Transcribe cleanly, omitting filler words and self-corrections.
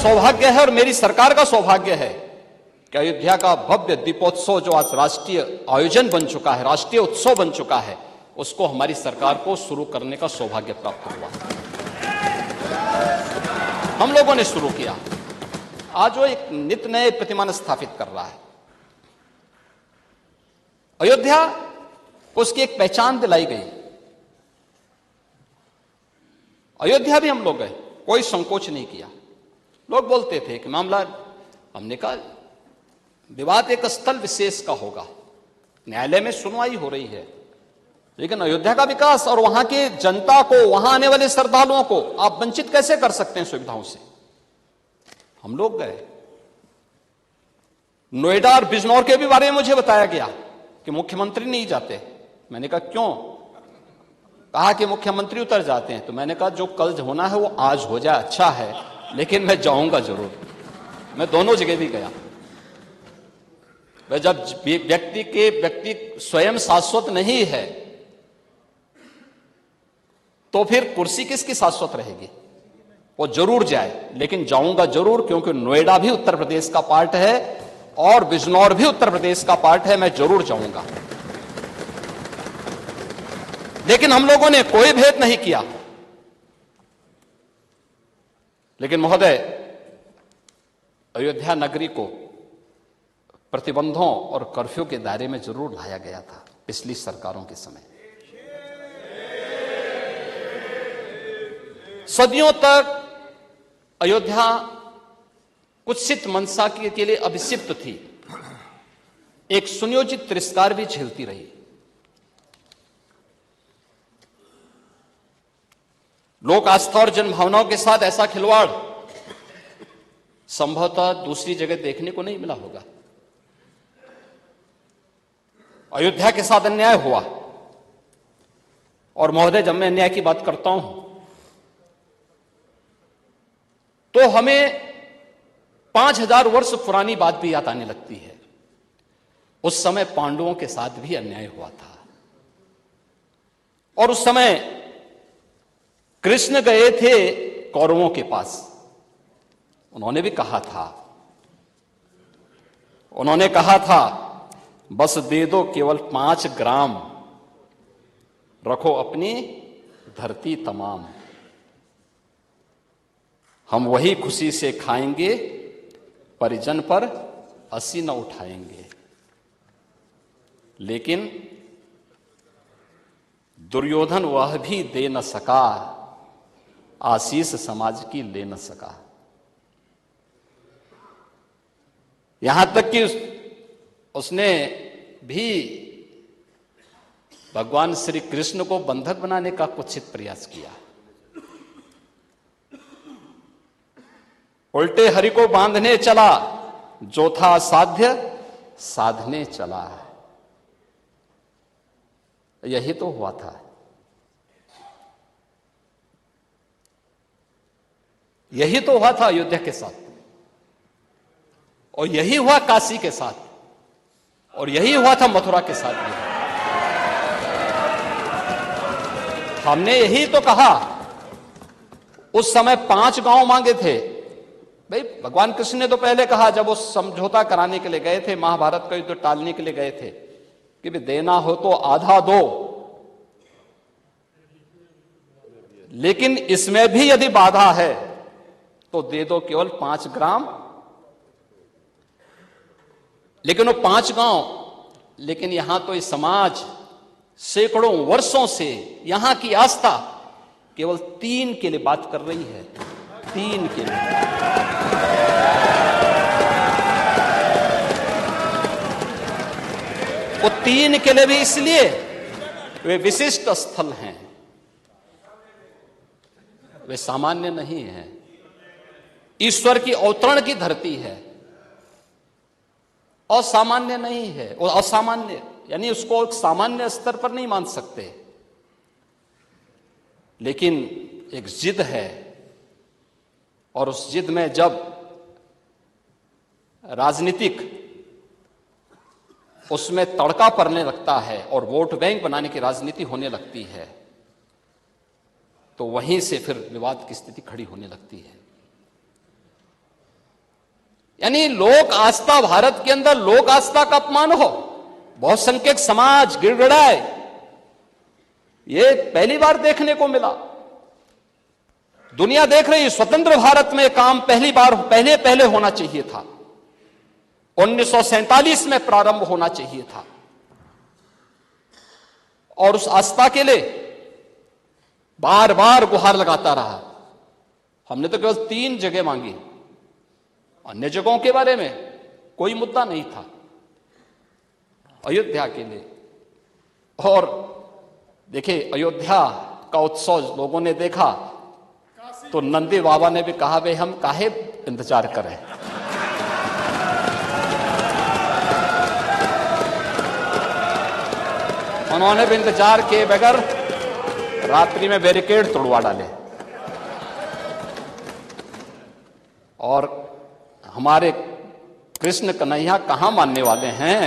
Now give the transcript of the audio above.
सौभाग्य है और मेरी सरकार का सौभाग्य है कि अयोध्या का भव्य दीपोत्सव जो आज राष्ट्रीय आयोजन बन चुका है, राष्ट्रीय उत्सव बन चुका है, उसको हमारी सरकार को शुरू करने का सौभाग्य प्राप्त हुआ। हम लोगों ने शुरू किया। आज वो एक नित नए प्रतिमान स्थापित कर रहा है। अयोध्या को उसकी एक पहचान दिलाई गई। अयोध्या भी हम लोग गए, कोई संकोच नहीं किया। लोग बोलते थे कि मामला, हमने कहा विवाद एक स्थल विशेष का होगा, न्यायालय में सुनवाई हो रही है, लेकिन अयोध्या का विकास और वहां की जनता को, वहां आने वाले श्रद्धालुओं को आप वंचित कैसे कर सकते हैं सुविधाओं से। हम लोग गए। नोएडा और बिजनौर के भी बारे में मुझे बताया गया कि मुख्यमंत्री नहीं जाते। मैंने कहा क्यों? कहा कि मुख्यमंत्री उतर जाते हैं। तो मैंने कहा जो कल होना है वो आज हो जाए, अच्छा है, लेकिन मैं जाऊंगा जरूर। मैं दोनों जगह भी गया। जब व्यक्ति स्वयं शाश्वत नहीं है तो फिर कुर्सी किसकी शाश्वत रहेगी? वो जरूर जाए, लेकिन जाऊंगा जरूर, क्योंकि नोएडा भी उत्तर प्रदेश का पार्ट है और बिजनौर भी उत्तर प्रदेश का पार्ट है। मैं जरूर जाऊंगा। लेकिन हम लोगों ने कोई भेद नहीं किया। लेकिन महोदय, अयोध्या नगरी को प्रतिबंधों और कर्फ्यू के दायरे में जरूर लाया गया था पिछली सरकारों के समय। सदियों तक अयोध्या कुत्सित मंशा के लिए अभिषिक्त थी, एक सुनियोजित तिरस्कार भी झेलती रही। लोक आस्था और जनभावनाओं के साथ ऐसा खिलवाड़ संभवतः दूसरी जगह देखने को नहीं मिला होगा। अयोध्या के साथ अन्याय हुआ। और महोदय, जब मैं अन्याय की बात करता हूं तो हमें 5000 वर्ष पुरानी बात भी याद आने लगती है। उस समय पांडवों के साथ भी अन्याय हुआ था और उस समय कृष्ण गए थे कौरवों के पास। उन्होंने भी कहा था बस दे दो केवल 5 ग्राम, रखो अपनी धरती तमाम, हम वही खुशी से खाएंगे, परिजन पर हंसी न उठाएंगे। लेकिन दुर्योधन वह भी दे न सका, आशीष समाज की ले न सका। यहां तक कि उसने भी भगवान श्री कृष्ण को बंधक बनाने का कुत्सित प्रयास किया। उल्टे हरि को बांधने चला, जो था साध्य साधने चला। यही तो हुआ था। यही तो हुआ था अयोध्या के साथ, और यही हुआ काशी के साथ, और यही हुआ था मथुरा के साथ भी। हमने यही तो कहा। उस समय 5 गांव मांगे थे। भाई, भगवान कृष्ण ने तो पहले कहा, जब वो समझौता कराने के लिए गए थे, महाभारत का युद्ध टालने के लिए गए थे, कि भी देना हो तो आधा दो, लेकिन इसमें भी यदि बाधा है तो दे दो केवल 5 ग्राम। लेकिन वो 5 गांव, लेकिन यहां तो इस समाज सैकड़ों वर्षों से यहां की आस्था केवल 3 के लिए बात कर रही है। 3 के लिए। वो 3 के लिए भी इसलिए वे विशिष्ट स्थल हैं, वे सामान्य नहीं है। ईश्वर की अवतरण की धरती है, असामान्य नहीं है। और असामान्य यानी उसको एक सामान्य स्तर पर नहीं मान सकते, लेकिन एक जिद है। और उस जिद में जब राजनीतिक उसमें तड़का पड़ने लगता है और वोट बैंक बनाने की राजनीति होने लगती है, तो वहीं से फिर विवाद की स्थिति खड़ी होने लगती है। यानी लोक आस्था, भारत के अंदर लोक आस्था का अपमान हो, बहुसंख्यक समाज गिड़गिड़ाए, ये पहली बार देखने को मिला। दुनिया देख रही, स्वतंत्र भारत में काम पहले होना चाहिए था, 1947 में प्रारंभ होना चाहिए था। और उस आस्था के लिए बार बार गुहार लगाता रहा। हमने तो केवल 3 जगह मांगी, अन्य जगहों के बारे में कोई मुद्दा नहीं था, अयोध्या के लिए। और देखिए, अयोध्या का उत्सव लोगों ने देखा तो नंदी बाबा ने भी कहा, भाई हम काहे इंतजार करें, उन्होंने भी इंतजार किए बगैर रात्रि में बैरिकेड तोड़वा डाले। और हमारे कृष्ण कन्हैया कहां मानने वाले हैं।